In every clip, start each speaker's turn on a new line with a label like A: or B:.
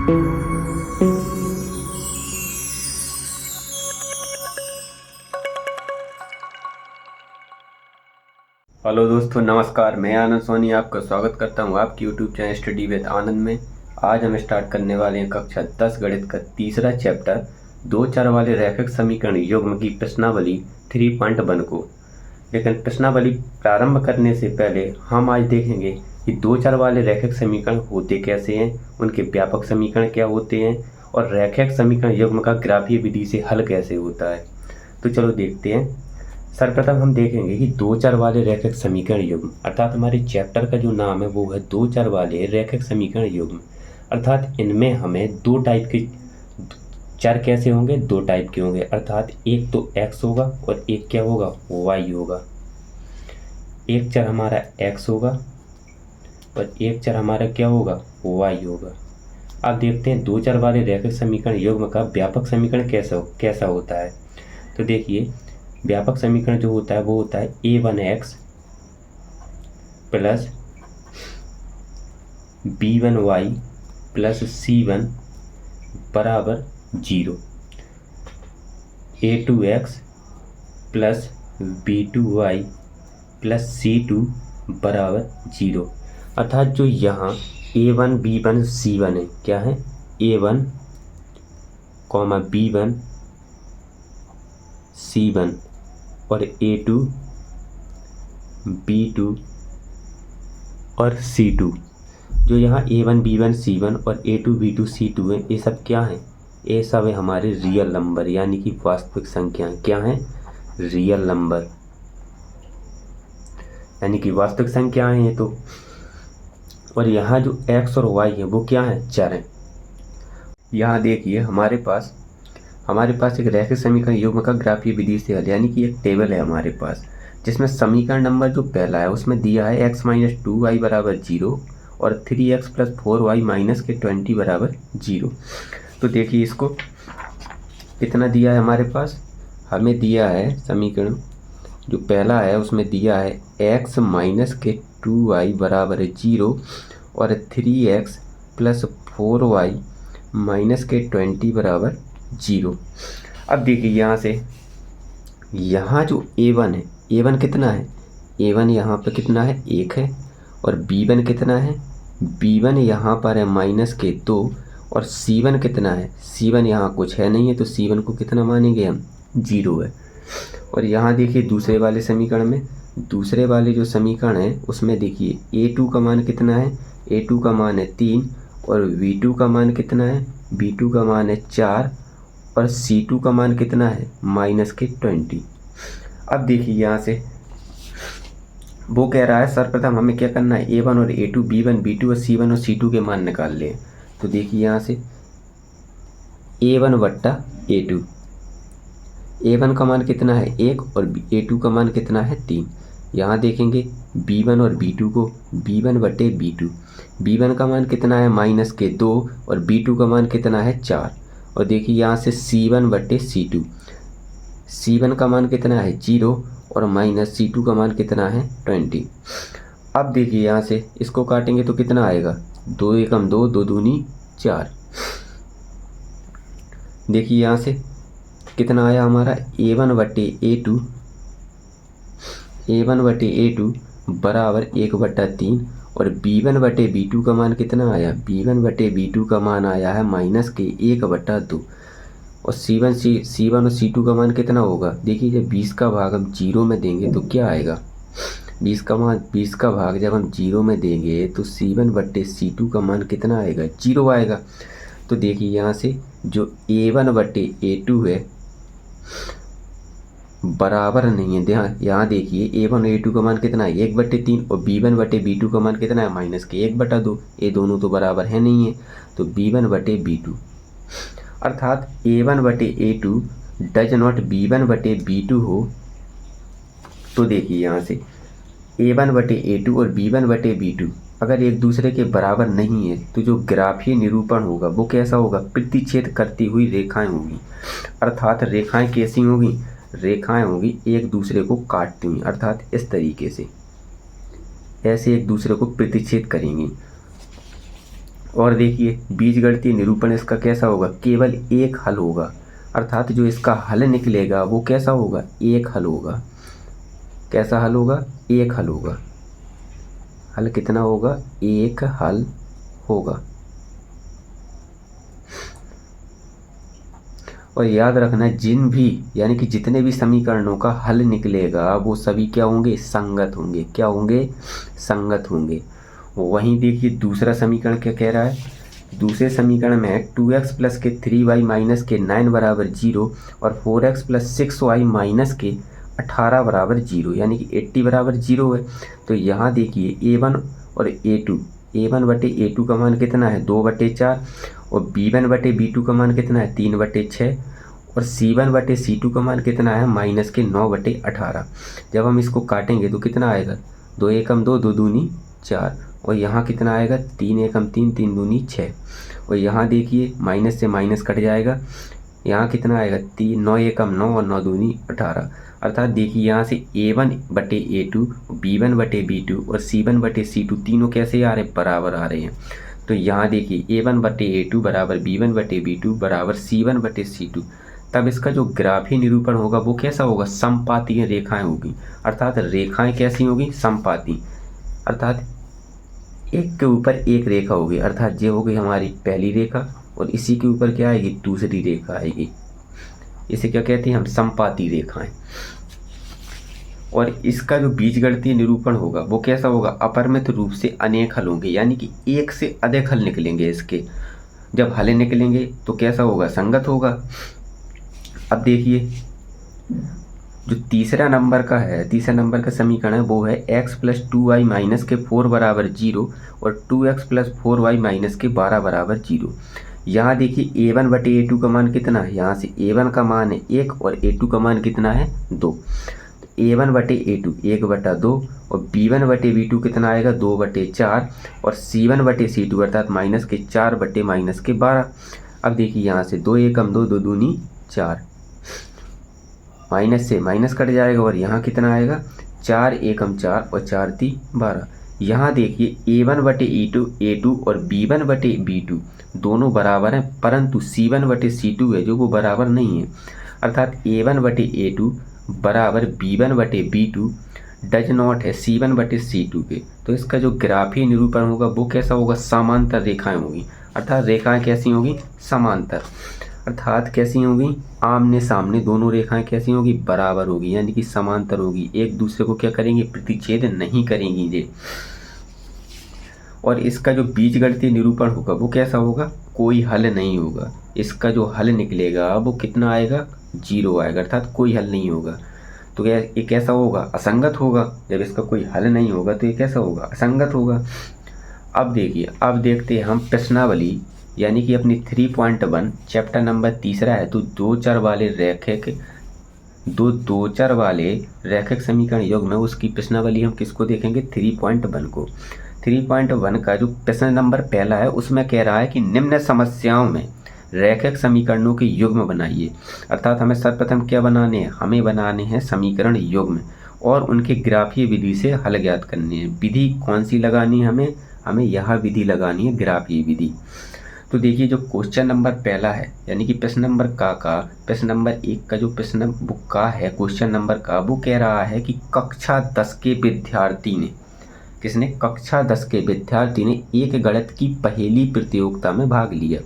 A: Hello दोस्तों, नमस्कार। मैं आनंद सोनी आपका स्वागत करता हूं आपकी यूट्यूब चैनल स्टडी विद आनंद में। आज हम स्टार्ट करने वाले हैं कक्षा 10 गणित का तीसरा चैप्टर, दो चर वाले रैखिक समीकरण युग्म की प्रश्नावली 3.1 को। लेकिन प्रश्नावली प्रारंभ करने से पहले हम आज देखेंगे कि दो चर वाले रैखिक समीकरण होते कैसे हैं, उनके व्यापक समीकरण क्या होते हैं और रैखिक समीकरण युग्म का ग्राफीय विधि से हल कैसे होता है। तो चलो देखते हैं। सर्वप्रथम हम देखेंगे कि दो चर वाले रैखिक समीकरण युग्म, अर्थात हमारे चैप्टर का जो नाम है वो है दो चर वाले रैखिक समीकरण युग्म। अर्थात इनमें हमें दो टाइप के चर कैसे होंगे, दो टाइप के होंगे। अर्थात एक तो x होगा और एक क्या होगा, y होगा। एक चर हमारा x होगा और एक चर हमारा क्या होगा, y होगा। अब देखते हैं दो चर वाले रैखिक समीकरण युग्म का व्यापक समीकरण कैसा होता है। तो देखिए, व्यापक समीकरण जो होता है वो होता है a1x plus b1y plus c1 बराबर 0, a2x plus b2y plus c2 बराबर 0। अर्थात जो यहाँ a1 b1 c1 है, क्या है, a1 b1 c1 और a2 b2 और c2। जो यहाँ a1 b1 c1 और a2 b2 c2 है, ये सब क्या है, ये सब है हमारे रियल नंबर, यानी कि वास्तविक संख्याएं। क्या हैं, रियल नंबर, यानी कि वास्तविक संख्याएं हैं। तो और यहाँ जो x और y है वो क्या है, चर हैं। यहाँ देखिए हमारे पास एक रैखिक समीकरण युग्म का ग्राफीय विधि से हल, यानी कि एक टेबल है हमारे पास, जिसमें समीकरण नंबर जो पहला है उसमें दिया है x - 2y बराबर 0 और 3x + 4y - 20 बराबर 0। तो देखिए इसको कितना दिया है हमारे पास, हमें दिया है समीकरण जो पहला है उसमें दिया है x - 2y बराबर 0 और 3x + 4y - 20 बराबर 0। अब देखिए यहाँ जो a1 है, a1 कितना है, a1 यहाँ पर कितना है, 1 है। और b1 कितना है, b1 यहाँ पर है -2 और c1 कितना है, c1 यहाँ कुछ है नहीं है, तो c1 को कितना मानेंगे हम, 0 है। और यहाँ देखिए दूसरे वाले समीकरण में, दूसरे वाले जो समीकरण है उसमें देखिए a2 का मान कितना है, a2 का मान है 3 और v2 का मान कितना है, v2 का मान है 4 और c2 का मान कितना है, -20। अब देखिए यहाँ से वो कह रहा है सर्वप्रथम हमें क्या करना है, a1 और a2 b1 b2 और c1 और c2 के मान निकाल लें। तो देखिए यहाँ से a1 बट्टा a2, a1 का मान कितना है 1 और a2 का मान कितना है 3। यहाँ देखेंगे b1 और b2 को, b1 बटे b2, b1 का मान कितना है -2 और b2 का मान कितना है 4। और देखिए यहाँ से c1 बटे c2, c1 का मान कितना है 0 और -c2 का मान कितना है 20। अब देखिए यहाँ से इसको काटेंगे तो कितना आएगा, 2 एकम 2, 2 दूनी 4। देखिए यहाँ से कितना आया हमारा, a1 बटे a2 बराबर 1/3 और b1 बटे b2 का मान कितना आया, b1 बटे b2 का मान आया है -1/2 और c1 और c2 का मान कितना होगा। देखिए जब 20 का भाग हम 0 में देंगे तो क्या आएगा, 20 का भाग जब हम 0 में देंगे तो c1 बटे c2 का मान कितना आएगा, 0 आएगा। तो देखिए यहाँ से जो a1 बटे a2 है बराबर नहीं है, यहाँ देखिए a1 और a2 का मान कितना है 1/3 और b1 बटे b2 का मान कितना है -1/2। ये दोनों तो बराबर है नहीं है, तो b1 बटे b2, अर्थात a1 बटे a2 डज नॉट b1 बटे b2 हो। तो देखिए यहाँ से a1 बटे a2 और b1 बटे b2 अगर एक दूसरे के बराबर नहीं है तो जो ग्राफीय निरूपण होगा वो कैसा होगा, प्रतिच्छेद करती हुई रेखाएं होगी। अर्थात रेखाएं कैसी होगी, रेखाएं होगी एक दूसरे को काटती हुई, अर्थात इस तरीके से ऐसे एक दूसरे को प्रतिच्छेद करेंगी। और देखिए बीजगणितीय निरूपण इसका कैसा होगा, केवल एक हल होगा, अर्थात जो इसका हल निकलेगा वो कैसा होगा, एक हल होगा। कैसा हल होगा, एक हल होगा। हल कितना होगा, एक हल होगा। और याद रखना जिन भी यानी कि जितने भी समीकरणों का हल निकलेगा वो सभी क्या होंगे, संगत होंगे। क्या होंगे, संगत होंगे। वहीं देखिए दूसरा समीकरण क्या कह रहा है, दूसरे समीकरण में है 2x प्लस के 3y माइनस के 9 बराबर 0 और 4x प्लस 6y माइनस के 18 बराबर 0, यानी कि 80 बराबर 0 है। तो यहाँ देखिए a1 और a1 बटे a2 का मान कितना है, 2/4 और b1 बटे b2 का मान कितना है, 3/6 और c1 बटे c2 का मान कितना है, माइनस के 9/18। जब हम इसको काटेंगे तो कितना आएगा, 2 एकम 2, 2 दूनी 4 और यहाँ कितना आएगा, 3 एकम 3, 3 दूनी 6 और यहाँ देखिए माइनस से माइनस कट जाएगा, यहाँ कितना आएगा, 3, 9 एकम 9 और 9 दूनी 18। अर्थात देखिए यहाँ से a1 बटे a2, b1 बटे b2 और c1 बटे c2 तीनों कैसे आ रहे हैं, बराबर आ रहे हैं। तो यहाँ देखिए a1 बटे a2 बराबर b1 बटे b2 बराबर c1 बटे c2। तब इसका जो ग्राफीय निरूपण होगा वो कैसा होगा, समपातीय रेखाएं होगी। अर्थात रेखाएं कैसी होगी, समपाती। अर्थात एक के ऊपर एक रेखा होगी, अर्थात ये हो गई हमारी पहली रेखा और इसी के ऊपर क्या आएगी, दूसरी रेखा आएगी। इसे क्या कहते हैं हम, समपाती रेखाएं। और इसका जो बीजगणितीय निरूपण होगा वो कैसा होगा, अपरिमित रूप से अनेक हल होंगे, यानी कि एक से अधिक हल निकलेंगे इसके। जब हल निकलेंगे तो कैसा होगा, संगत होगा। अब देखिए जो तीसरा नंबर का है, तीसरा नंबर का समीकरण है वो है x प्लस 2y माइनस के 4 बराबर 0 और 2x प्लस 4y माइनस के 12 बराबर 0। यहाँ देखिए a1 बटे a2 का मान कितना है, यहाँ से a1 का मान है 1 और a2 का मान कितना है 2। a1 बटे a2 1/2 और b1 बटे b2 कितना आएगा, 2/4 और c1 बटे c2 अर्थात माइनस के 4 बटे माइनस के 12। अब देखिए यहाँ से 2 एकम 2, 2 दूनी 4, माइनस से माइनस कट जाएगा और यहाँ कितना आएगा, 4 एकम 4 और 4 × 3 = 12। यहाँ देखिए a1 बटे a2 और b1 बटे b2 दोनों बराबर हैं, परंतु c1 बटे c2 है जो वो बराबर नहीं है। अर्थात a1 बटे a2 बराबर b1 बटे b2 डज नॉट है c1 बटे c2 के। तो इसका जो ग्राफीय निरूपण होगा वो कैसा होगा, समांतर रेखाएं होगी। अर्थात रेखाएं कैसी होगी, समांतर। अर्थात कैसी होगी, आमने सामने दोनों रेखाएं कैसी होगी, बराबर होगी, यानी कि समांतर होगी, एक दूसरे को क्या करेंगे, प्रतिच्छेद नहीं करेंगी ये। और इसका जो बीजगणितीय निरूपण होगा वो कैसा होगा, कोई हल नहीं होगा। इसका जो हल निकलेगा वो कितना आएगा, 0 आएगा, अर्थात कोई हल नहीं होगा। तो ये कैसा होगा, असंगत होगा। जब इसका कोई हल नहीं होगा तो ये कैसा होगा, असंगत होगा। अब देखिए, अब देखते हैं हम प्रश्नावली, यानी कि अपनी 3.1 चैप्टर नंबर तीसरा है। तो दो चर वाले रैखिक समीकरण योग में उसकी प्रश्नावली हम किसको देखेंगे, 3.1 को। 3.1 का जो प्रश्न नंबर पहला है उसमें कह रहा है कि निम्न समस्याओं में रैखिक समीकरणों के युग्म बनाइए। अर्थात हमें सर्वप्रथम क्या बनाने हैं, हमें बनाने हैं समीकरण युग्म और उनके ग्राफीय विधि से हल ज्ञात करने हैं। विधि कौन सी लगानी है, हमें यह विधि लगानी है, ग्राफीय विधि। तो देखिए जो क्वेश्चन नंबर पहला है, यानी कि प्रश्न नंबर प्रश्न नंबर 1 का जो प्रश्न बुक का है, क्वेश्चन नंबर का, वो कह रहा है कि कक्षा 10 के विद्यार्थी ने, किसने, कक्षा 10 के विद्यार्थी ने एक गणित की पहेली प्रतियोगिता में भाग लिया।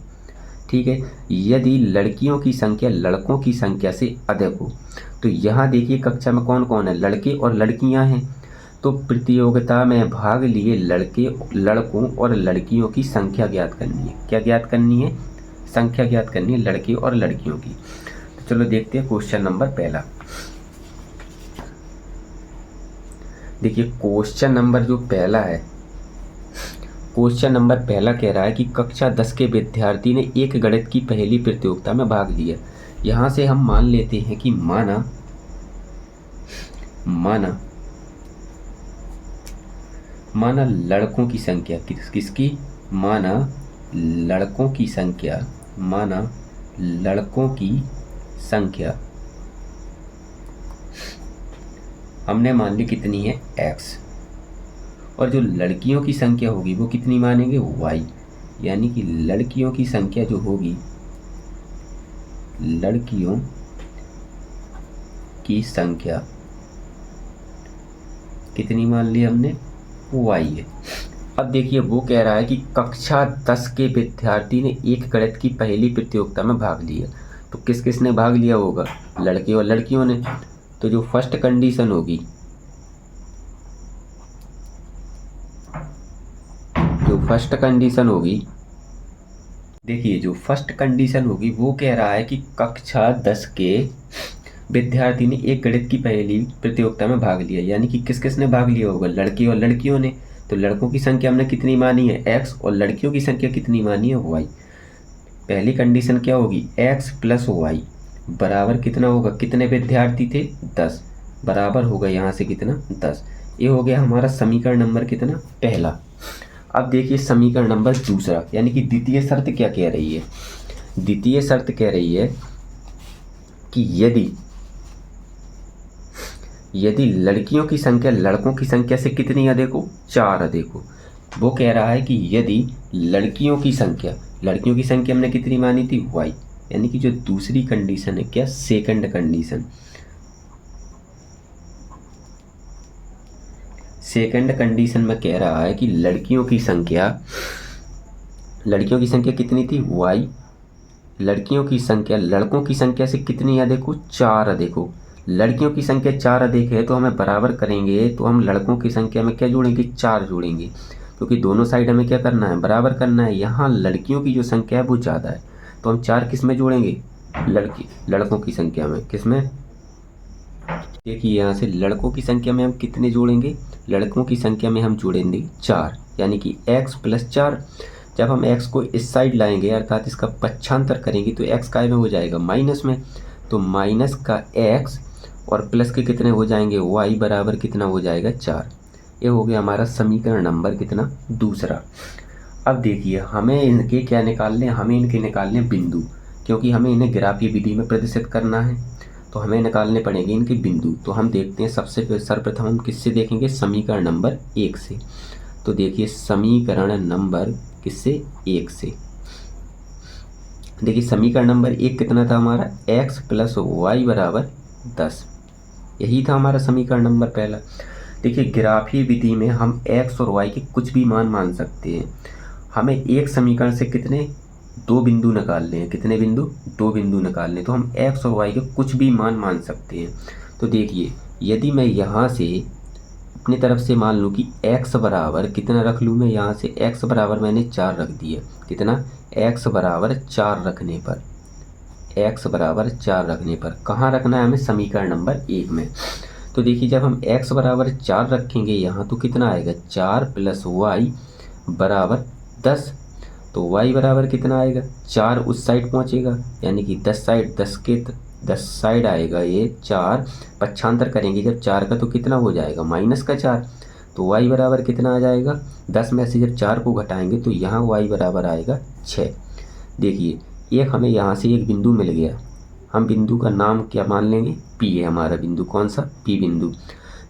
A: ठीक है, यदि लड़कियों की संख्या लड़कों की संख्या से अधिक हो। तो यहाँ देखिए कक्षा में कौन कौन है, लड़के और लड़कियाँ हैं। तो प्रतियोगिता में भाग लिए लड़कों और लड़कियों की संख्या ज्ञात करनी है। क्या ज्ञात करनी है, संख्या ज्ञात करनी है लड़के और लड़कियों की। तो चलो देखते हैं क्वेश्चन नंबर पहला। देखिए क्वेश्चन नंबर जो पहला है, क्वेश्चन नंबर पहला कह रहा है कि कक्षा 10 के विद्यार्थी ने एक गणित की पहेली प्रतियोगिता में भाग लिया। यहाँ से हम मान लेते हैं कि माना लड़कों की संख्या किसकी, माना लड़कों की संख्या हमने मान ली कितनी है, x, और जो लड़कियों की संख्या होगी वो कितनी मानेंगे, y। यानी कि लड़कियों की संख्या जो होगी, लड़कियों की संख्या कितनी मान ली हमने, y है। अब देखिए वो कह रहा है कि कक्षा 10 के विद्यार्थी ने एक गणित की पहली प्रतियोगिता में भाग लिया। तो किस किस ने भाग लिया होगा, लड़के और लड़कियों ने। तो जो फर्स्ट कंडीशन होगी, देखिए जो फर्स्ट कंडीशन होगी वो कह रहा है कि कक्षा 10 के विद्यार्थी ने एक गणित की पहली प्रतियोगिता में भाग लिया, यानी कि किस किस ने भाग लिया होगा, लड़के और लड़कियों ने। तो लड़कों की संख्या हमने कितनी मानी है, x, और लड़कियों की संख्या कितनी मानी है, y। पहली कंडीशन क्या होगी, x प्लस वाई बराबर कितना होगा, कितने विद्यार्थी थे, 10, बराबर होगा यहाँ से कितना, 10। ये हो गया हमारा समीकरण नंबर कितना, पहला। अब देखिए समीकरण नंबर दूसरा, यानी कि द्वितीय शर्त क्या कह रही है, द्वितीय शर्त कह रही है कि यदि लड़कियों की संख्या लड़कों की संख्या से कितनी अधिक हो, 4 अधिक हो। वो कह रहा है कि यदि लड़कियों की संख्या हमने कितनी मानी थी, y, यानी कि जो दूसरी कंडीशन है, क्या, सेकंड कंडीशन में कह रहा है कि लड़कियों की संख्या कितनी थी, y, लड़कियों की संख्या लड़कों की संख्या से कितनी अधिक हो, 4 अधिक हो। लड़कियों की संख्या 4 अधिक है तो हमें बराबर करेंगे तो हम लड़कों की संख्या में क्या जोड़ेंगे, 4 जोड़ेंगे, क्योंकि दोनों साइड हमें क्या करना है, बराबर करना है। यहाँ लड़कियों की जो संख्या है वो ज़्यादा है तो हम 4 किस में जोड़ेंगे, लड़कों की संख्या में, किस में, देखिए यहाँ से लड़कों की संख्या में हम कितने जोड़ेंगे, लड़कों की संख्या में हम जोड़ेंगे 4, यानी कि x प्लस 4। जब हम x को इस साइड लाएंगे अर्थात इसका पक्षांतर करेंगे तो x काय में हो जाएगा, माइनस में। तो माइनस का x और प्लस के कितने हो जाएंगे, y बराबर कितना हो जाएगा, 4। ये हो गया हमारा समीकरण नंबर कितना, दूसरा। अब देखिए हमें इनके क्या निकालने, हमें इनके निकालने बिंदु, क्योंकि हमें इन्हें ग्राफीय विधि में प्रदर्शित करना है तो हमें निकालने पड़ेंगे इनके बिंदु। तो हम देखते हैं सर्वप्रथम हम किससे देखेंगे, समीकरण नंबर 1 से। तो देखिए समीकरण नंबर किससे, 1 से। देखिए समीकरण नंबर 1 कितना था हमारा, x प्लस वाई बराबर 10, यही था हमारा समीकरण नंबर पहला। देखिए ग्राफीय विधि में हम x और y के कुछ भी मान सकते हैं। हमें एक समीकरण से कितने, 2 बिंदु निकालने हैं, कितने बिंदु, 2 बिंदु निकालने, तो हम x और y के कुछ भी मान सकते हैं। तो देखिए यदि मैं यहाँ से अपनी तरफ से मान लूँ कि x बराबर कितना रख लूँ मैं, यहाँ से x बराबर मैंने 4 रख दिया, कितना, x बराबर 4 रखने पर, कहाँ रखना है हमें, समीकरण नंबर 1 में। तो देखिए जब हम x बराबर 4 रखेंगे यहाँ तो कितना आएगा, 4 प्लस वाई बराबर 10। तो y बराबर कितना आएगा, 4 उस साइड पहुँचेगा, यानी कि 10 साइड आएगा ये 4, पक्षांतर करेंगे जब 4 का तो कितना हो जाएगा, माइनस का 4। तो y बराबर कितना आ जाएगा, 10 में से जब 4 को घटाएंगे तो यहाँ y बराबर आएगा 6। देखिए एक हमें यहाँ से एक बिंदु मिल गया, हम बिंदु का नाम क्या मान लेंगे, P है हमारा बिंदु, कौन सा, P बिंदु।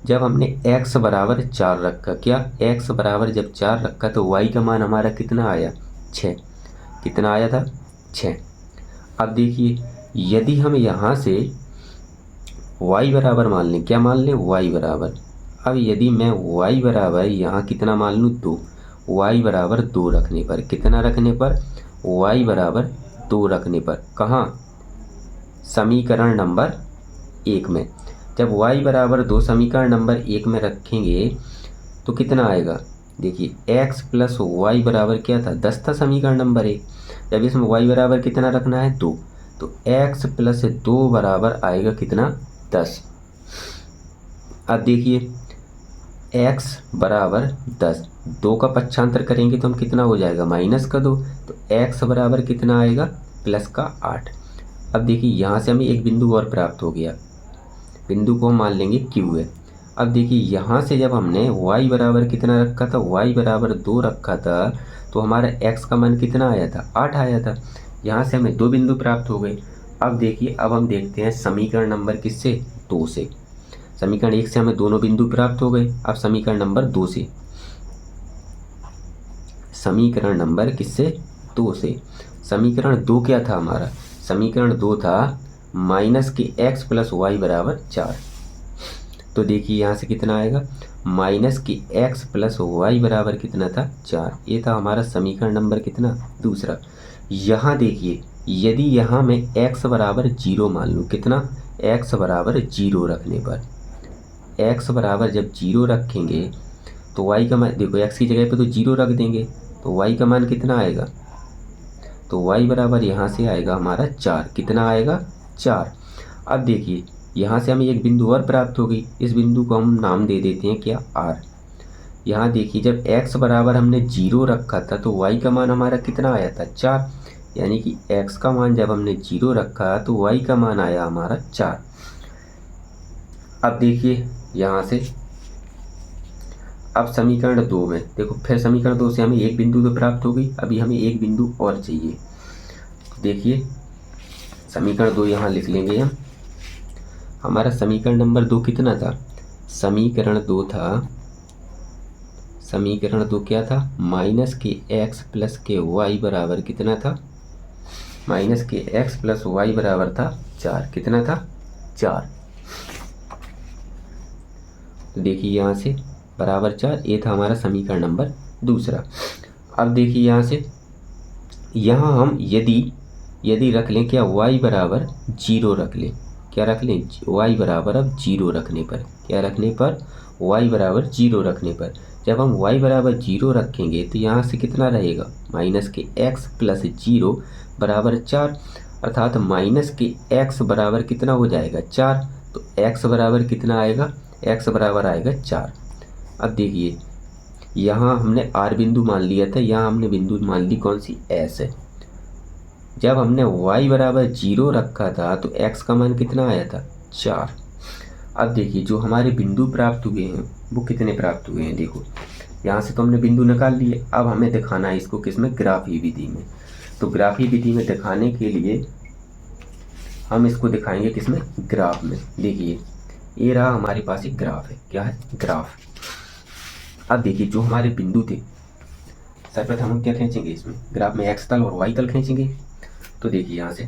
A: जब हमने x बराबर 4 रखा, क्या, x बराबर जब 4 रखा तो y का मान हमारा कितना आया, 6, कितना आया था, 6। अब देखिए यदि हम यहाँ से y बराबर मान लें, क्या मान लें, y बराबर, अब यदि मैं y बराबर यहाँ कितना मान लूँ, 2, y बराबर 2 रखने पर, कितना रखने पर, y बराबर 2 रखने पर, कहाँ, समीकरण नंबर 1 में। जब y बराबर 2 समीकरण नंबर 1 में रखेंगे तो कितना आएगा, देखिए x प्लस वाई बराबर क्या था, 10 था समीकरण नंबर 1। जब इसमें y बराबर कितना रखना है, 2, तो x प्लस 2 बराबर आएगा कितना, 10। अब देखिए x बराबर 10, 2 का पक्षांतर करेंगे तो हम कितना हो जाएगा, माइनस का 2, तो x बराबर कितना आएगा, प्लस का 8। अब देखिए यहाँ से हमें एक बिंदु और प्राप्त हो गया, बिंदु को हम मान लेंगे Q है। अब देखिए यहाँ से जब हमने y बराबर कितना रखा था, y बराबर 2 रखा था तो हमारा x का मान कितना आया था, 8 आया था। यहाँ से हमें 2 बिंदु प्राप्त हो गए। अब देखिए अब हम देखते हैं समीकरण नंबर किससे, 2 से। समीकरण 1 से हमें दोनों बिंदु प्राप्त हो गए, अब समीकरण नंबर 2 से। समीकरण नंबर किससे, 2 से। समीकरण 2 क्या था हमारा, समीकरण 2 था माइनस के x प्लस वाई बराबर 4। तो देखिए यहाँ से कितना आएगा, माइनस के x प्लस वाई बराबर कितना था, 4। ये था हमारा समीकरण नंबर कितना, दूसरा। यहाँ देखिए यदि यहाँ मैं x बराबर 0 मान लूँ, कितना, x बराबर 0 रखने पर, x बराबर जब 0 रखेंगे तो y का मान, देखो x की जगह पे तो 0 रख देंगे तो y का मान कितना आएगा, तो y बराबर यहाँ से आएगा हमारा 4। कितना आएगा, 4। अब देखिए यहाँ से हमें एक बिंदु और प्राप्त होगी, इस बिंदु को हम नाम दे देते हैं क्या, r। यहाँ देखिए जब x बराबर हमने 0 रखा था तो y का मान हमारा कितना आया था, 4। यानी कि x का मान जब हमने 0 रखा तो y का मान आया हमारा 4। अब देखिए यहाँ से, अब समीकरण 2 में देखो, फिर समीकरण 2 से हमें एक बिंदु तो प्राप्त हो गई, अभी हमें एक बिंदु और चाहिए। देखिए समीकरण 2 यहाँ लिख लेंगे हम। हमारा समीकरण नंबर 2 कितना था, समीकरण 2 था, समीकरण 2 क्या था, माइनस के x प्लस के वाई बराबर कितना था, माइनस के x प्लस वाई बराबर था 4। कितना था, 4। तो देखिए यहाँ से बराबर 4, ये था हमारा समीकरण नंबर दूसरा। अब देखिए यहाँ से, यहाँ हम यदि रख लें क्या, y बराबर 0 रख लें, क्या रख लें, y बराबर अब 0 रखने पर, क्या रखने पर, y बराबर 0 रखने पर, जब हम y बराबर 0 रखेंगे तो यहाँ से कितना रहेगा, माइनस के x प्लस 0 बराबर 4, अर्थात माइनस के x बराबर कितना हो जाएगा, 4। तो x बराबर कितना आएगा, x बराबर आएगा 4। अब देखिए यहाँ हमने r बिंदु मान लिया था, यहाँ हमने बिंदु मान ली कौन सी, s है। जब हमने y बराबर 0 रखा था तो x का मान कितना आया था, 4। अब देखिए जो हमारे बिंदु प्राप्त हुए हैं वो कितने प्राप्त हुए हैं, देखो यहाँ से तो हमने बिंदु निकाल लिए, अब हमें दिखाना है इसको किसमें, ग्राफी विधि में। तो ग्राफी विधि में दिखाने के लिए हम इसको दिखाएंगे किसमें, ग्राफ में। देखिए ये रहा हमारे पास एक ग्राफ है, क्या है, ग्राफ। अब देखिए जो हमारे बिंदु थे, सर्वप्रथम हम क्या खींचेंगे इसमें, ग्राफ में x तल और y तल खींचेंगे। तो देखिए यहाँ से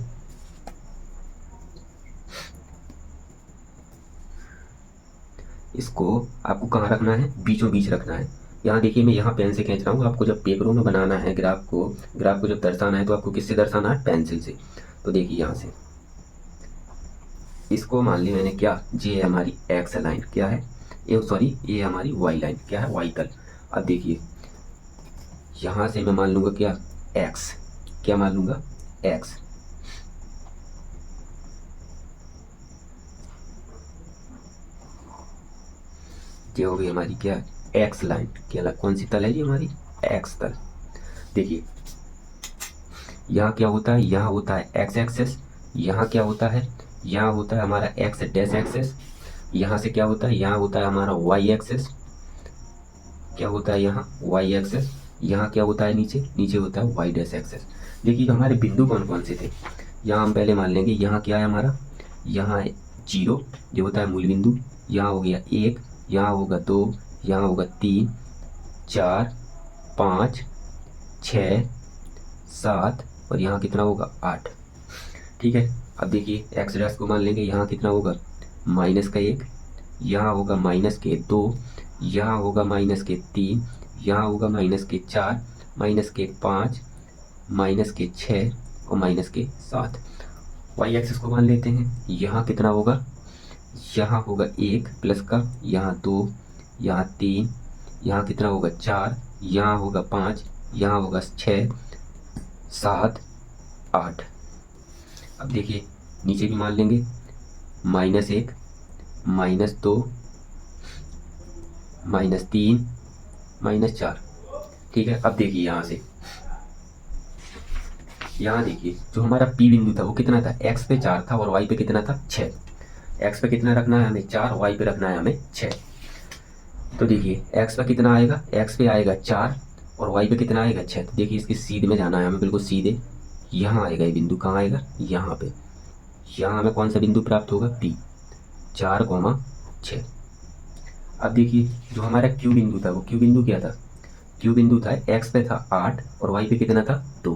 A: इसको आपको कहाँ रखना है, बीचों बीच रखना है। यहाँ देखिए मैं यहाँ पेन से खींच रहा हूँ, आपको जब पेपरों में बनाना है ग्राफ को जब दर्शाना है तो आपको किससे दर्शाना है, पेंसिल से। तो देखिए यहाँ से इसको मान ली मैंने क्या, ये हमारी एक्स लाइन, क्या है ये, सॉरी ये हमारी वाई लाइन, क्या है, वाई तल। अब देखिए यहाँ से मैं मान लूँगा क्या, एक्स, क्या मान लूँगा, एक्स। ये हो गई हमारी क्या, एक्स लाइन, क्या, कौन सी तल है ये हमारी, एक्स तल। देखिए यहाँ क्या होता है, यहाँ होता है एक्स एक्सेस, यहाँ क्या होता है, यहाँ होता है हमारा एक्स डैश एक्सेस, यहाँ से क्या होता है, यहाँ होता है हमारा वाई एक्सेस, क्या होता है यहाँ, वाई एक्सेस। यहाँ क्या होता है, नीचे होता है वाई डैश एक्सेस। देखिए हमारे बिंदु कौन कौन से थे, यहाँ हम पहले मान लेंगे, यहाँ क्या है हमारा, यहाँ है 0 जो होता है मूल बिंदु, यहाँ हो गया 1, यहाँ होगा 2, यहाँ होगा 3, 4, 5, 6, 7 और यहाँ कितना होगा, 8। ठीक है। अब देखिए एक्स डैश को मान लेंगे, यहाँ कितना होगा, माइनस का 1, यहाँ होगा माइनस के 2, यहाँ होगा माइनस के 3, यहाँ होगा माइनस के 4, माइनस के 5, माइनस के 6 और माइनस के 7। वाई एक्सिस को मान लेते हैं, यहाँ कितना होगा, यहाँ होगा 1 प्लस का, यहाँ 2, यहाँ 3, यहाँ कितना होगा 4, यहाँ होगा 5, यहाँ होगा 6, 7, 8। अब देखिए नीचे भी मान लेंगे, -1, -2, -3, -4। ठीक है। अब देखिए यहाँ से, यहाँ देखिए जो हमारा P बिंदु था वो कितना था, x पे 4 था और y पे कितना था, 6। x पे कितना रखना है हमें, 4, y पे रखना है हमें 6। तो देखिए x पे कितना आएगा, x पे आएगा 4 और y पे कितना आएगा, 6। तो देखिए इसके सीधे में जाना है हमें, बिल्कुल सीधे यहाँ आएगा ये बिंदु, कहाँ आएगा, यहाँ पे। यहाँ हमें कौन सा बिंदु प्राप्त होगा, P, 4, 6। अब देखिए जो हमारा Q बिंदु था वो Q बिंदु क्या था, क्यू बिंदु था, एक्स पे था 8 और वाई पे कितना था 2।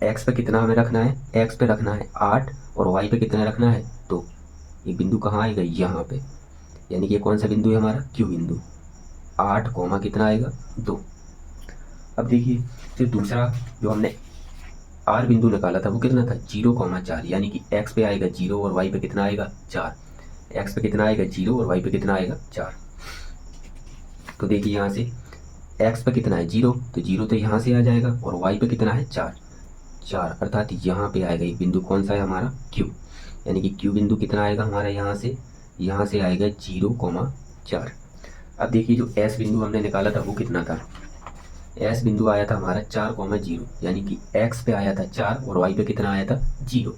A: एक्स पे कितना हमें रखना है, एक्स पे रखना है 8 और वाई पे कितना रखना है 2। ये बिंदु कहाँ आएगा, यहाँ पे, यानी कि ये कौन सा बिंदु है हमारा, क्यू बिंदु। 8 कोमा कितना आएगा 2। अब देखिए फिर दूसरा जो हमने आर बिंदु निकाला था वो कितना था 0,4, यानी कि एक्स पे आएगा 0 और वाई पे कितना आएगा 4। एक्स पे कितना आएगा 0 और वाई पे कितना आएगा 4। तो देखिए यहाँ से एक्स पे कितना है 0, तो 0 तो यहाँ से आ जाएगा और वाई पे कितना है 4। 4 अर्थात यहाँ पे आएगा एक बिंदु, कौन सा है हमारा क्यू, यानी कि क्यू बिंदु कितना आएगा हमारा यहाँ से आएगा 0,4। अब देखिए जो एस बिंदु हमने निकाला था वो कितना था, एस बिंदु आया था हमारा 4,0, यानी कि एक्स पे आया था 4 और वाई पे कितना आया था 0।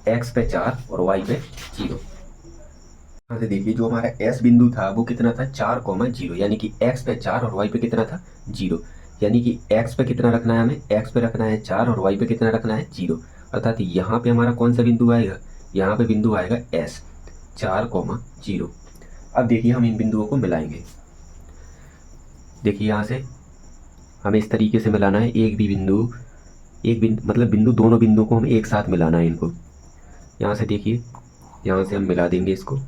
A: एक्स पे 4 और वाई पे 0। यहाँ से देखिए जो हमारा एस बिंदु था वो कितना था 4,0, यानी कि एक्स पे 4 और वाई पे कितना था 0। यानी कि एक्स पे कितना रखना है हमें, एक्स पे रखना है 4 और वाई पे कितना रखना है 0। अर्थात यहाँ पे हमारा कौन सा बिंदु आएगा, यहाँ पे बिंदु आएगा एस 4,0। अब देखिए हम इन बिंदुओं को मिलाएंगे। देखिए यहाँ से हमें इस तरीके से मिलाना है, एक बिंदु मतलब बिंदु, दोनों बिंदुओं को हमें एक साथ मिलाना है इनको। यहाँ से देखिए, यहाँ से हम मिला देंगे इसको।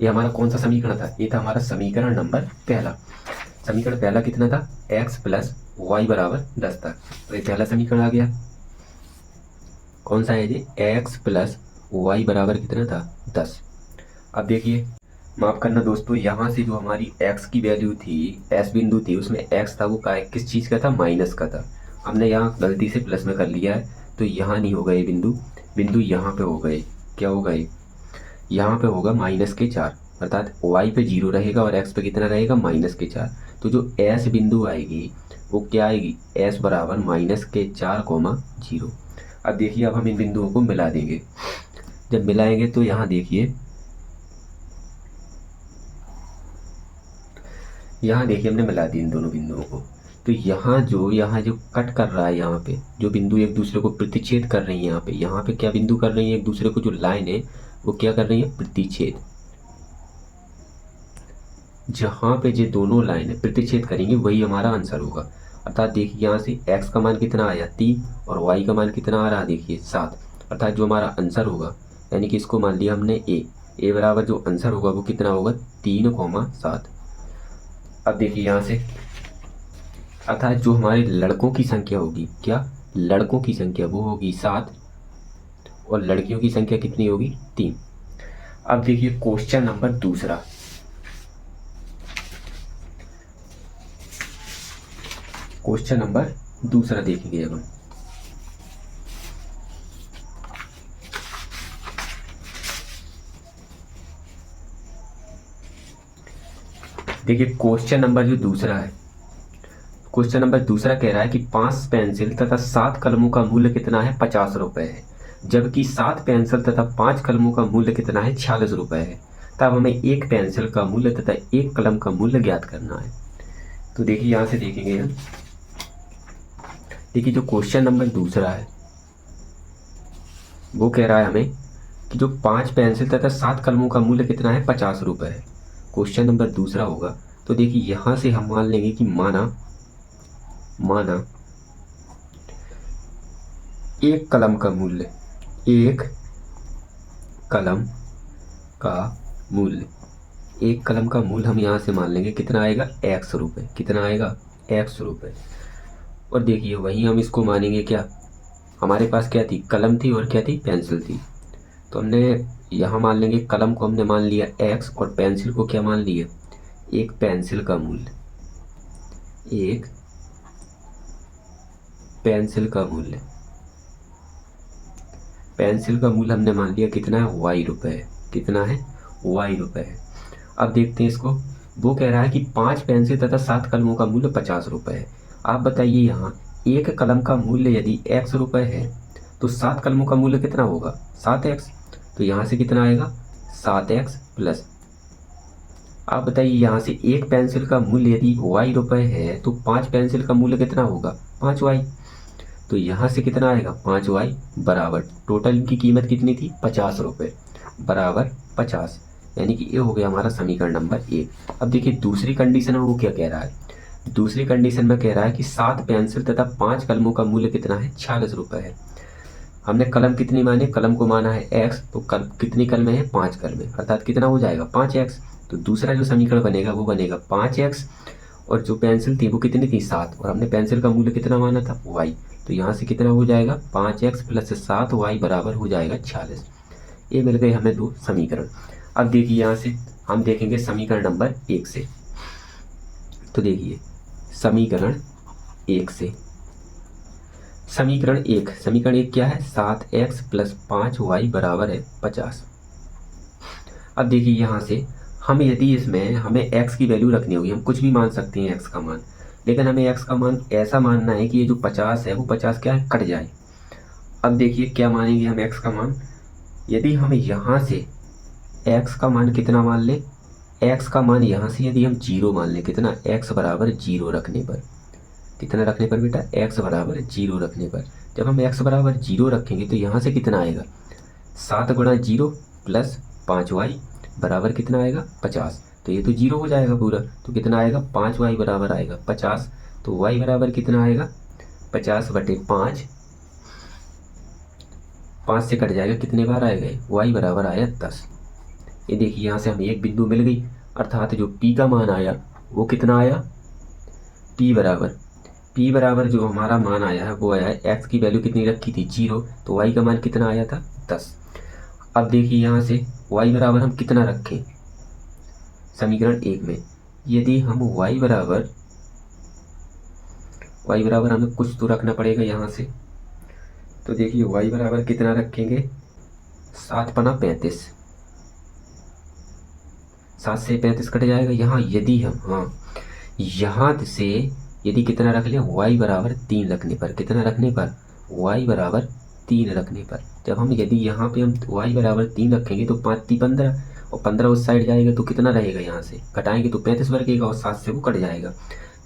A: ये हमारा कौन सा समीकरण था, ये था हमारा समीकरण नंबर पहला। समीकरण पहला कितना था, x प्लस वाई बराबर 10 तक। तो ये पहला समीकरण आ गया, कौन सा है ये, x प्लस वाई बराबर कितना था 10। अब देखिए, माफ करना दोस्तों, यहाँ से जो हमारी x की वैल्यू थी, s बिंदु थी, उसमें x था वो किस चीज़ का था, माइनस का था। हमने यहाँ गलती से प्लस में कर लिया है, तो यहाँ नहीं होगा ये बिंदु यहाँ पे हो गए, क्या होगा ये, यहाँ पे होगा -4, अर्थात y पे 0 रहेगा और x पे कितना रहेगा -4। तो जो s बिंदु आएगी वो क्या आएगी, s बराबर -4,0। अब देखिए, अब हम इन बिंदुओं को मिला देंगे। जब मिलाएंगे तो यहाँ देखिए, हमने मिला दी इन दोनों बिंदुओं को। तो यहाँ जो कट कर रहा है, यहाँ पे जो बिंदु एक दूसरे को प्रतिच्छेद कर रही है, यहाँ पे क्या बिंदु कर रही है, एक दूसरे को जो लाइन है वो क्या कर रही है, प्रतिच्छेद। जहाँ पे ये दोनों लाइन प्रतिच्छेद करेंगे वही हमारा आंसर होगा। अर्थात देखिए यहाँ से x का मान कितना आया 3 और y का मान कितना आ रहा है, देखिए 7। अर्थात जो हमारा आंसर होगा, यानी कि इसको मान लिया हमने a बराबर जो आंसर होगा वो कितना होगा 3,7। अब देखिए यहाँ से, अर्थात जो हमारे लड़कों की संख्या होगी, क्या, लड़कों की संख्या वो होगी 7 और लड़कियों की संख्या कितनी होगी 3। अब देखिए क्वेश्चन नंबर दूसरा, देखेंगे अब हम। देखिए क्वेश्चन नंबर जो दूसरा है, क्वेश्चन नंबर दूसरा कह रहा है कि 5 पेंसिल तथा 7 कलमों का मूल्य कितना है, 50 रुपए है, जबकि 7 पेंसिल तथा 5 कलमों का मूल्य कितना है, 46 रुपए है। तब हमें एक पेंसिल का मूल्य तथा एक कलम का मूल्य ज्ञात करना है। तो देखिए यहाँ से देखेंगे हम, देखिए जो क्वेश्चन नंबर दूसरा है वो कह रहा है हमें कि जो 5 पेंसिल तथा 7 कलमों का मूल्य कितना है, 50 रुपए है। क्वेश्चन नंबर दूसरा होगा, तो देखिए यहाँ से हम मान लेंगे कि माना एक कलम का मूल्य, एक कलम का मूल्य हम यहाँ से मान लेंगे कितना आएगा, x रुपये। कितना आएगा, x रुपये। और देखिए वहीं हम इसको मानेंगे क्या, हमारे पास क्या थी, कलम थी और क्या थी, पेंसिल थी। तो हमने यहाँ मान लेंगे कलम को हमने मान लिया x और पेंसिल को क्या मान लिया, एक पेंसिल का मूल्य, एक पेंसिल का मूल्य। पेंसिल का मूल्य हमने मान लिया कितना है, y रुपये। कितना है, y रुपये है। अब देखते हैं इसको, वो कह रहा है कि 5 पेंसिल तथा 7 कलमों का मूल्य 50 रुपये है। आप बताइए यहाँ एक कलम का मूल्य यदि x रुपये है तो 7 कलमों का मूल्य कितना होगा, 7x। तो यहाँ से कितना आएगा, 7x प्लस, आप बताइए यहाँ से एक पेंसिल का मूल्य यदि y रुपये है तो 5 पेंसिल का मूल्य कितना होगा, 5y। तो यहाँ से कितना आएगा, 5y बराबर, टोटल इनकी कीमत कितनी थी, 50 रुपये, बराबर 50। यानी कि ये हो गया हमारा समीकरण नंबर 1। अब देखिए दूसरी कंडीशन में वो क्या कह रहा है। दूसरी कंडीशन में कह रहा है कि 7 पेंसिल तथा 5 कलमों का मूल्य कितना है, 46 रुपये है। हमने कलम कितनी मानी, कलम को माना है x, तो कितनी कलमें हैं, 5 कलमें, अर्थात कितना हो जाएगा 5x। तो दूसरा जो समीकरण बनेगा वो बनेगा 5x, और जो पेंसिल थी वो कितनी थी, 7, और हमने पेंसिल का मूल्य कितना माना था, y। तो यहाँ से कितना हो जाएगा 5x + 7y बराबर हो जाएगा 46। ये मिल गए हमें दो समीकरण। अब देखिए यहाँ से हम देखेंगे समीकरण नंबर 1 से। तो देखिए समीकरण 1 से, समीकरण 1 क्या है, 7x + 5y बराबर है 50। अब देखिए यहाँ से हम यदि इसमें हमें x की वैल्यू रखनी होगी, हम कुछ भी मान सकते हैं x का मान, लेकिन हमें x का मान ऐसा मानना है कि ये जो 50 है वो 50 क्या है, कट जाए। अब देखिए क्या मानेंगे हम x का मान, यदि हम यहाँ से x का मान कितना मान लें, x का मान यहाँ से यदि हम 0 मान लें, कितना, x बराबर 0 रखने पर, कितना रखने पर बेटा, x बराबर 0 रखने पर। जब हम x बराबर 0 रखेंगे तो यहाँ से कितना आएगा, 7 × 0 + 5y बराबर कितना आएगा, 50। तो ये तो 0 हो जाएगा पूरा, तो कितना आएगा, 5y बराबर आएगा 50। तो y बराबर कितना आएगा, 50/5, 5 से कट जाएगा, कितने बार आएगा, y बराबर आया 10। ये देखिए यहाँ से हमें एक बिंदु मिल गई, अर्थात जो p का मान आया वो कितना आया, p बराबर जो हमारा मान आया है वो आया है, x की वैल्यू कितनी रखी थी, 0, तो y का मान कितना आया था, 10। अब देखिए यहाँ से y बराबर हम कितना रखें समीकरण 1 में, यदि हम y बराबर हमें कुछ तो रखना पड़ेगा यहाँ से। तो देखिए y बराबर कितना रखेंगे, 7 × 35, 7 से 35 कट जाएगा। यहाँ यदि हम यहाँ से यदि कितना रख लें, y बराबर 3 रखने पर, कितना रखने पर, y बराबर 3 रखने पर, जब हम यदि यहाँ पे हम y बराबर 3 रखेंगे तो 5 × 3 = 15, और 15 उस साइड जाएगा तो कितना रहेगा, यहाँ से कटाएंगे तो 35 बचेगा, और 7 से वो कट जाएगा।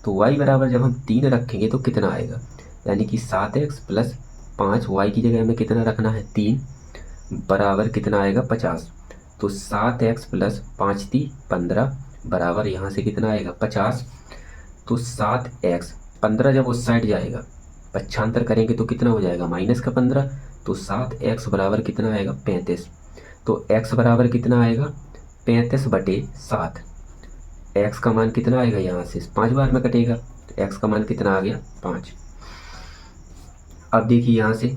A: तो y बराबर जब हम 3 रखेंगे तो कितना आएगा, यानी कि 7x + 5y की जगह हमें कितना रखना है, 3, बराबर कितना आएगा, 50। तो 7x + 5 × 15 बराबर यहाँ से कितना आएगा, 50। तो 7x, 15 जब उस साइड जाएगा, पक्षांतर करेंगे तो कितना हो जाएगा, -15। तो 7x बराबर कितना आएगा, 35। तो x बराबर कितना आएगा, 35/7। x का मान कितना आएगा, यहाँ से 5 बार में कटेगा, तो x का मान कितना आ गया, 5। अब देखिए यहाँ से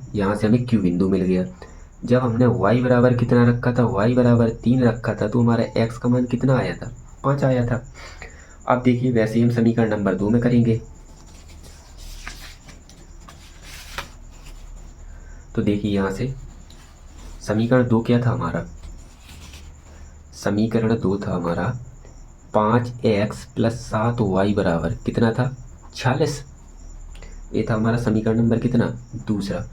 A: हमें q बिंदु मिल गया। जब हमने y बराबर कितना रखा था, y बराबर 3 रखा था, तो हमारा x का मान कितना आया था, 5 आया था। अब देखिए वैसे ही हम समीकरण नंबर 2 में करेंगे। तो देखिए यहाँ से समीकरण 2 क्या था हमारा, समीकरण 2 था हमारा 5x + 7y बराबर कितना था, 46। ये था हमारा समीकरण नंबर कितना, दूसरा।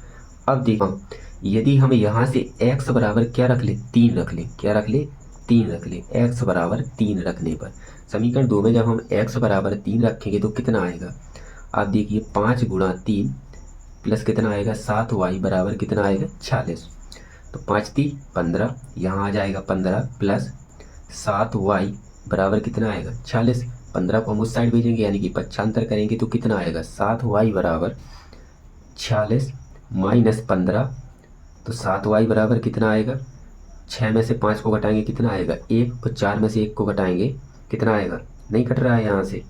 A: अब देखो यदि हम यहाँ से x बराबर क्या रख ले, 3 रख ले, क्या रख ले, 3 रख ले, x बराबर 3 रखने पर समीकरण 2 में जब हम x बराबर 3 रखेंगे तो कितना आएगा, आप देखिए 5 × 3 प्लस कितना आएगा, 7y बराबर कितना आएगा, 46। तो 5 × 3 = 15, यहाँ आ जाएगा 15 प्लस 7y बराबर कितना आएगा, 46। 15 को हम उस साइड भेजेंगे, यानी कि पक्षांतर करेंगे तो कितना आएगा, 7y बराबर 46 - 15। तो 7y बराबर कितना आएगा, 6 में से 5 को घटाएंगे कितना आएगा, 1, और 4 में से 1 को घटाएंगे कितना आएगा, नहीं कट रहा है, यहाँ से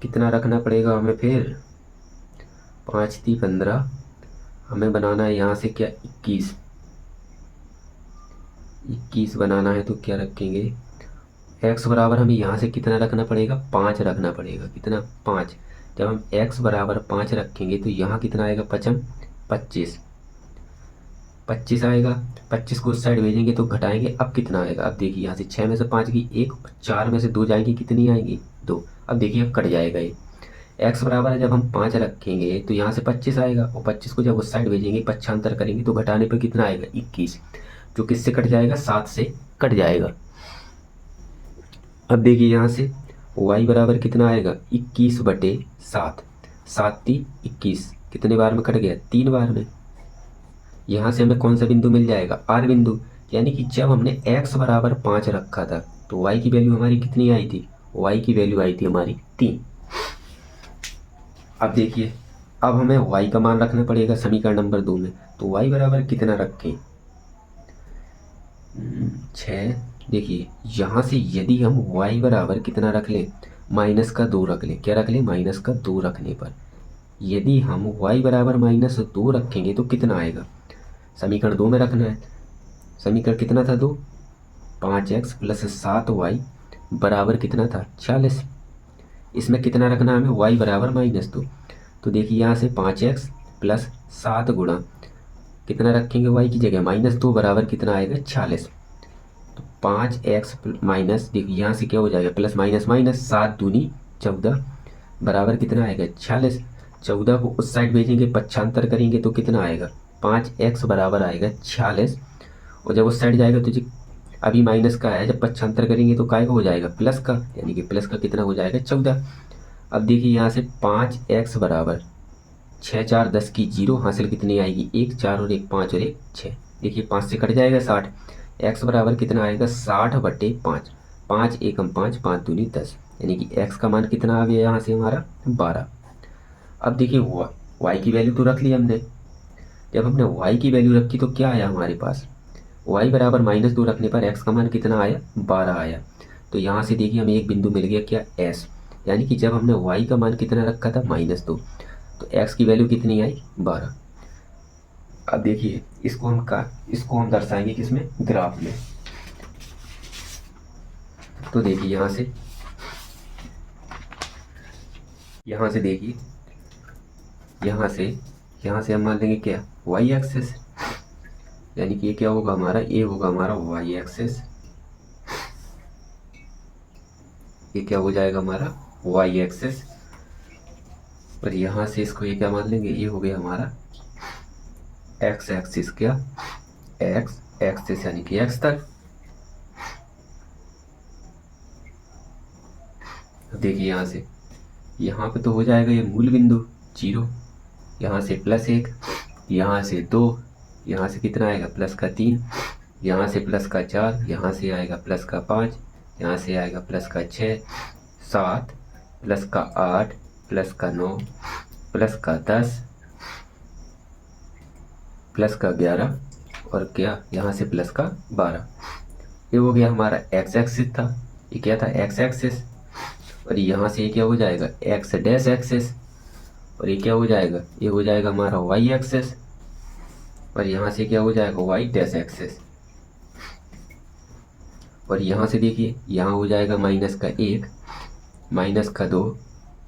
A: कितना रखना पड़ेगा हमें, फिर 5 × 3 = 15, हमें बनाना है यहाँ से क्या, 21 बनाना है। तो क्या रखेंगे, x बराबर हमें यहाँ से कितना रखना पड़ेगा, 5 रखना पड़ेगा, कितना, 5। जब हम x बराबर 5 रखेंगे तो यहाँ कितना आएगा, 5 × 25 आएगा। 25 को उस साइड भेजेंगे तो घटाएंगे, अब कितना आएगा, अब देखिए यहाँ से 6 में से 5 की 1, 4 में से 2 जाएंगी, कितनी आएंगी, 2। अब देखिए अब कट जाएगा ये। x बराबर जब हम 5 रखेंगे तो यहाँ से 25 आएगा, और 25 को जब उस साइड भेजेंगे, पक्षांतर करेंगे तो घटाने पर कितना आएगा, 21, जो किससे कट जाएगा, 7 से कट जाएगा। अब देखिए यहाँ से y बराबर कितना आएगा, 21/7, 7 × 3 = 21, कितने बार में कट गया, 3 बार में। यहाँ से हमें कौन सा बिंदु मिल जाएगा, r बिंदु, यानी कि जब हमने x बराबर 5 रखा था तो y की वैल्यू हमारी कितनी आई थी, y की वैल्यू आई थी हमारी 3। अब देखिए, अब हमें y का मान रखना पड़ेगा समीकरण नंबर 2 में। तो y बराबर कितना रखें, 6। देखिए यहाँ से यदि हम y बराबर कितना रख लें, -2 रख लें। क्या रख लें, -2 रखने पर यदि हम y बराबर -2 रखेंगे तो कितना आएगा, समीकरण 2 में रखना है। समीकरण कितना था 2, 5x + 7y बराबर कितना था 40। इसमें कितना रखना है हमें, y बराबर -2। तो देखिए यहाँ से 5x + 7 गुणा कितना रखेंगे y की जगह, -2 बराबर कितना आएगा 40। तो 5x माइनस, देखिए यहाँ से क्या हो जाएगा, प्लस माइनस माइनस, 7 दूनी 14 बराबर कितना आएगा 40। 14 को उस साइड भेजेंगे, पक्षांतर करेंगे तो कितना आएगा, 5x बराबर आएगा 40। और जब उस साइड जाएगा तो जी अभी माइनस का है, जब पक्षांतर करेंगे तो काय का हो जाएगा, प्लस का, यानी कि प्लस का कितना हो जाएगा 14। अब देखिए यहाँ से 5x बराबर 6 4 10 की 0 हासिल कितनी आएगी, 1 4 और 1 5 और 1 6। देखिए 5 से कट जाएगा 60। x बराबर कितना आएगा 60/5, 5 एकम 5, 5 दूनी 10, यानी कि x का मान कितना आ गया यहाँ से हमारा 12। अब देखिए y की वैल्यू तो रख ली हमने। जब हमने y की वैल्यू रखी तो क्या आया हमारे पास, y बराबर -2 रखने पर x का मान कितना आया, 12 आया। तो यहाँ से देखिए हमें एक बिंदु मिल गया, क्या, s। यानी कि जब हमने y का मान कितना रखा था -2, तो x की वैल्यू कितनी आई, 12। अब देखिए इसको हम दर्शाएंगे किसमें, ग्राफ में। तो देखिए यहाँ से देखिए यहाँ से हम मान लेंगे क्या, y एक्सेस, यानी कि ये क्या होगा हमारा, ये होगा हमारा y एक्सेस, ये क्या हो जाएगा हमारा y एक्सेस। और यहाँ से इसको ये क्या मान लेंगे, ये हो गया हमारा x एक्सिस, क्या, x एक्सिस यानी कि x तक। देखिए यहाँ पे तो हो जाएगा ये मूल बिंदु 0, यहाँ से +1, यहाँ से 2, यहाँ से कितना आएगा +3, यहाँ से +4, यहाँ से आएगा +5, यहाँ से आएगा +6, 7, +8, +9, +10, +11 और क्या, यहाँ से +12। ये हो गया हमारा x एक्सिस था, ये क्या था x एक्सिस। और यहाँ से ये क्या हो जाएगा x डैश एक्सिस, और ये क्या हो जाएगा, ये हो जाएगा हमारा y एक्सिस। और यहाँ से क्या हो जाएगा y डैश एक्सिस। और यहाँ से देखिए यहाँ हो जाएगा -1, -2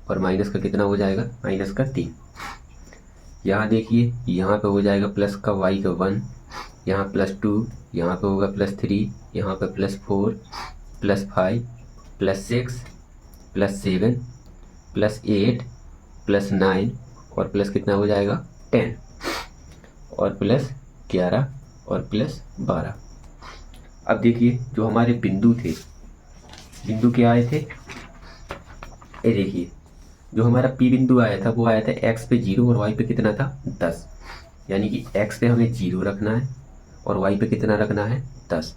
A: और माइनस का कितना हो जाएगा, -3। यहाँ देखिए यहाँ पे हो जाएगा प्लस का y का 1, यहाँ +2, यहाँ पे होगा +3, यहाँ पे +4, +5, +6, +7, +8, +9 और प्लस कितना हो जाएगा 10 और +11 और +12। अब देखिए जो हमारे बिंदु थे, बिंदु क्या आए थे, ये देखिए जो हमारा P बिंदु आया था वो आया था x पे 0 और y पे कितना था 10, यानी कि x पे हमें 0 रखना है और y पे कितना रखना है 10।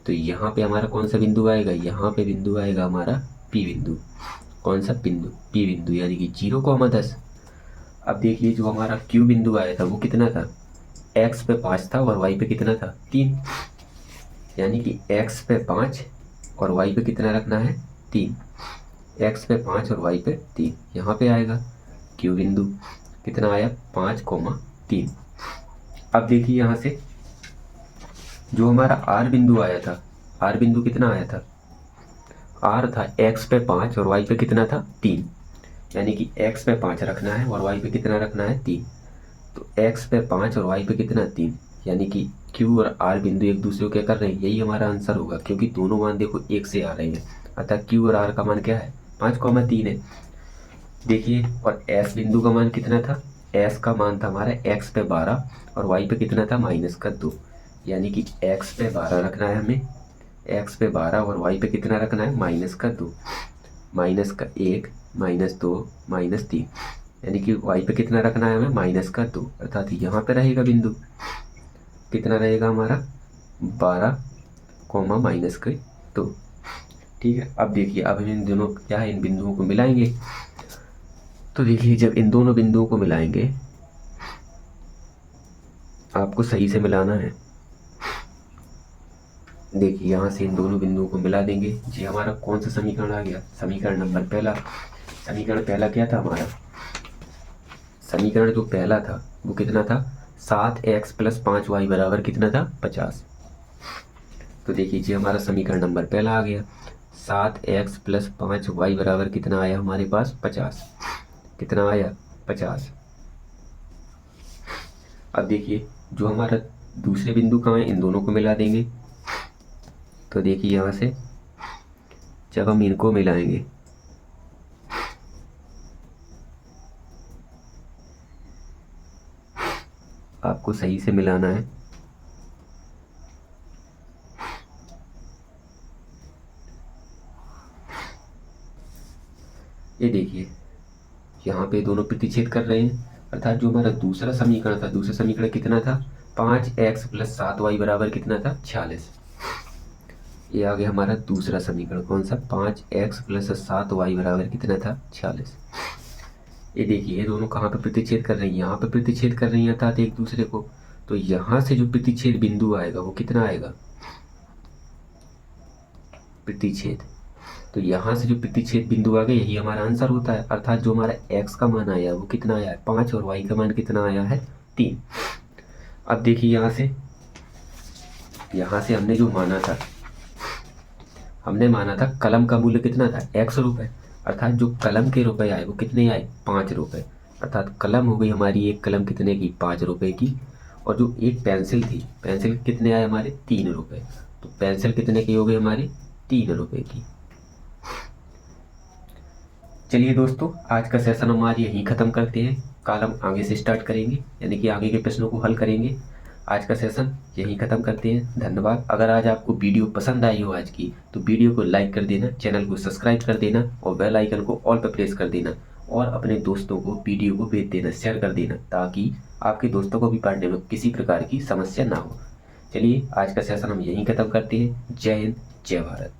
A: तो यहाँ पे हमारा कौन सा बिंदु आएगा, यहाँ पे बिंदु आएगा हमारा P बिंदु। कौन सा बिंदु, P बिंदु, यानी कि 0,10। अब देखिए जो हमारा Q बिंदु आया था वो कितना था, x पे 5 था और y पे कितना था 3, यानी कि x पे 5 और y पे कितना रखना है 3, x पे 5 और y पे 3, यहाँ पे आएगा Q बिंदु कितना आया 5,3। अब देखिए यहाँ से जो हमारा R बिंदु आया था, R बिंदु कितना आया था, R था x पे 5 और y पे कितना था 3, यानी कि x पे 5 रखना है और y पे कितना रखना है 3। तो x पे 5 और y पे कितना 3, यानी कि Q और R बिंदु एक दूसरे को क्या कर रहे हैं, यही हमारा आंसर होगा, क्योंकि दोनों मान देखो एक से आ रहे हैं। अतः Q और R का मान क्या है 5,3 है। देखिए और S बिंदु का मान कितना था, S का मान था हमारा x पे 12 और y पे कितना था -2, यानी कि x पे 12 रखना है हमें, x पे 12 और y पे कितना रखना है -2, -1, -2, -3, यानी कि y पे कितना रखना है हमें -2, अर्थात यहाँ पे रहेगा बिंदु कितना रहेगा हमारा 12 कॉमा माइनस के 2। ठीक है, अब देखिए, अब इन दोनों क्या है, इन बिंदुओं को मिलाएंगे। तो देखिए, जब इन दोनों बिंदुओं को मिलाएंगे, आपको सही से मिलाना है। देखिए, यहाँ से इन दोनों बिंदुओं को मिला देंगे। जी, हमारा कौन सा समीकरण आ गया? समीकरण नंबर पहला। समीकरण पहला क्या था हमारा? समीकरण जो पहला था वो कितना था? 7x प्लस 5y बराबर कितना था? 50। तो देखिए जी, हमारा समीकरण नंबर पहला आ गया। 7x प्लस 5y बराबर कितना आया हमारे पास? 50। कितना आया? 50। अब देखिए, जो हमारा दूसरे बिंदु कहाँ है, इन दोनों को मिला देंगे। तो देखिए, यहाँ से जब हम इनको मिलाएंगे, आपको सही से मिलाना है। ये देखिए, यहाँ पे दोनों प्रतिच्छेद कर रहे हैं, अर्थात जो हमारा दूसरा समीकरण था, दूसरा समीकरण कितना था? 5x प्लस 7y बराबर कितना था? 46। ये आ गया हमारा दूसरा समीकरण। कौन सा? 5x प्लस 7y बराबर कितना था? 46। ये देखिए, ये दोनों कहाँ पे प्रतिच्छेद कर रही हैं? यहाँ पे प्रतिच्छेद कर रही हैं, अर्थात एक दूसरे को। तो यहाँ से जो प्रतिच्छेद बिंदु आएगा वो कितना आएगा? प्रतिच्छेद। तो यहाँ से जो प्रतिच्छेद बिंदु आ गया, यही हमारा आंसर होता है। अर्थात जो हमारा x का मान आया वो कितना आया है? 5, और y का मान कितना आया है? 3। अब देखिए, यहाँ से हमने जो माना था, हमने माना था कलम का मूल्य कितना था? x रुपये। अर्थात जो कलम के रुपए आए वो कितने आए? 5 रुपये। अर्थात कलम हो गई हमारी, एक कलम कितने की? 5 रुपये की। और जो एक पेंसिल थी, पेंसिल कितने आए हमारे? 3 रुपये। तो पेंसिल कितने की हो गई हमारी? 3 रुपये की। चलिए दोस्तों, आज का सेशन हम आज यहीं ख़त्म करते हैं। कल हम आगे से स्टार्ट करेंगे, यानी कि आगे के प्रश्नों को हल करेंगे। आज का सेशन यहीं ख़त्म करते हैं। धन्यवाद। अगर आज आपको वीडियो पसंद आई हो आज की, तो वीडियो को लाइक कर देना, चैनल को सब्सक्राइब कर देना और बेल आइकन को ऑल पर प्रेस कर देना, और अपने दोस्तों को वीडियो को भेज देना, शेयर कर देना, ताकि आपके दोस्तों को भी पढ़ने में किसी प्रकार की समस्या ना हो। चलिए, आज का सेशन हम यहीं ख़त्म करते हैं। जय हिंद, जय भारत।